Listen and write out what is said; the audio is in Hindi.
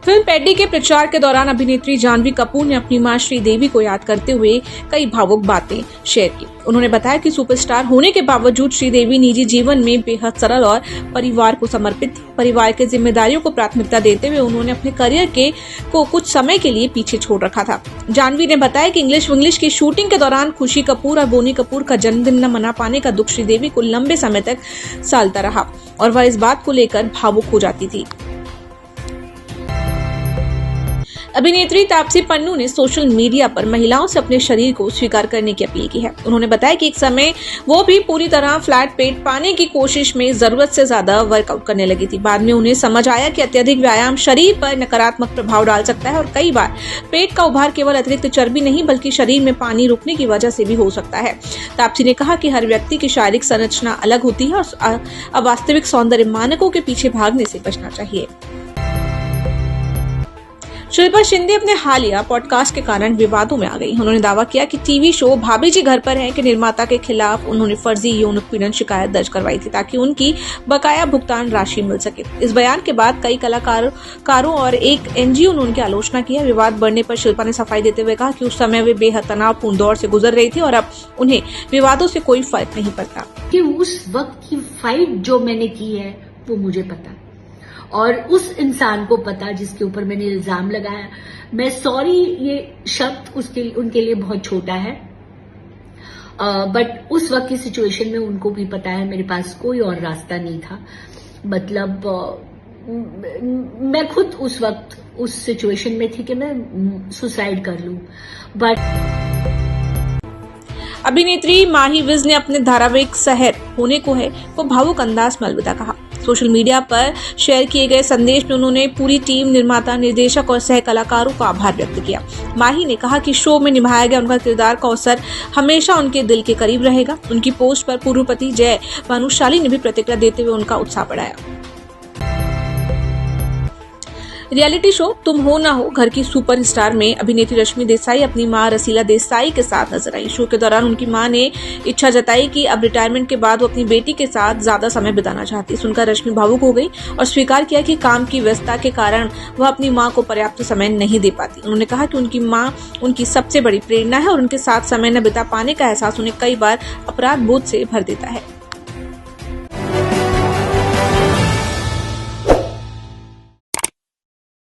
फिल्म पैडी के प्रचार के दौरान अभिनेत्री जाह्नवी कपूर ने अपनी मां श्रीदेवी को याद करते हुए कई भावुक बातें शेयर की। उन्होंने बताया कि सुपरस्टार होने के बावजूद श्रीदेवी निजी जीवन में बेहद सरल और परिवार को समर्पित थी। परिवार की जिम्मेदारियों को प्राथमिकता देते हुए उन्होंने अपने करियर को कुछ समय के लिए पीछे छोड़ रखा था। जाह्नवी ने बताया कि इंग्लिश की शूटिंग के दौरान खुशी कपूर और बोनी कपूर का जन्मदिन न मना पाने का दुख श्रीदेवी को लंबे समय तक सालता रहा और वह इस बात को लेकर भावुक हो जाती थी। अभिनेत्री तापसी पन्नू ने सोशल मीडिया पर महिलाओं से अपने शरीर को स्वीकार करने की अपील की है। उन्होंने बताया कि एक समय वो भी पूरी तरह फ्लैट पेट पाने की कोशिश में जरूरत से ज्यादा वर्कआउट करने लगी थी। बाद में उन्हें समझ आया कि अत्यधिक व्यायाम शरीर पर नकारात्मक प्रभाव डाल सकता है और कई बार पेट का उभार केवल अतिरिक्त चर्बी नहीं बल्कि शरीर में पानी रुकने की वजह से भी हो सकता है। तापसी ने कहा कि हर व्यक्ति की शारीरिक संरचना अलग होती है और अवास्तविक सौंदर्य मानकों के पीछे भागने से बचना चाहिए। शिल्पा शिंदे अपने हालिया पॉडकास्ट के कारण विवादों में आ गई। उन्होंने दावा किया कि टीवी शो भाभी जी घर पर हैं के निर्माता के खिलाफ उन्होंने फर्जी यौन उत्पीड़न शिकायत दर्ज करवाई थी ताकि उनकी बकाया भुगतान राशि मिल सके। इस बयान के बाद कई कलाकारों और एक एनजीओ ने उनकी आलोचना की है। विवाद बढ़ने पर शिल्पा ने सफाई देते हुए कहा कि उस समय वे बेहद तनावपूर्ण दौर से गुजर रही थी और अब उन्हें विवादों से कोई फर्क नहीं पड़ता। कि उस वक्त की फाइट जो मैंने की है वो मुझे पता और उस इंसान को पता जिसके ऊपर मैंने इल्जाम लगाया। मैं सॉरी ये शब्द उनके लिए बहुत छोटा है, बट उस वक्त की सिचुएशन में उनको भी पता है मेरे पास कोई और रास्ता नहीं था। मतलब मैं खुद उस वक्त उस सिचुएशन में थी कि मैं सुसाइड कर लूं, बट अभिनेत्री माही विज ने अपने धारावाहिक सहर होने को है वो भावुक अंदाज में अलविदा कहा। सोशल मीडिया पर शेयर किए गए संदेश में उन्होंने पूरी टीम, निर्माता, निर्देशक और सह कलाकारों का आभार व्यक्त किया। माही ने कहा कि शो में निभाया गया उनका किरदार कौसर हमेशा उनके दिल के करीब रहेगा। उनकी पोस्ट पर पूर्व पति जय भानुशाली ने भी प्रतिक्रिया देते हुए उनका उत्साह बढ़ाया। रियलिटी शो तुम हो ना हो घर की सुपरस्टार में अभिनेत्री रश्मि देसाई अपनी मां रसीला देसाई के साथ नजर आई। शो के दौरान उनकी मां ने इच्छा जताई कि अब रिटायरमेंट के बाद वो अपनी बेटी के साथ ज्यादा समय बिताना चाहती। सुनकर रश्मि भावुक हो गई और स्वीकार किया कि काम की व्यस्तता के कारण वह अपनी मां को पर्याप्त समय नहीं दे पाती। उन्होंने कहा कि उनकी मां उनकी सबसे बड़ी प्रेरणा है और उनके साथ समय न बिता पाने का एहसास उन्हें कई बार अपराध बोध से भर देता है।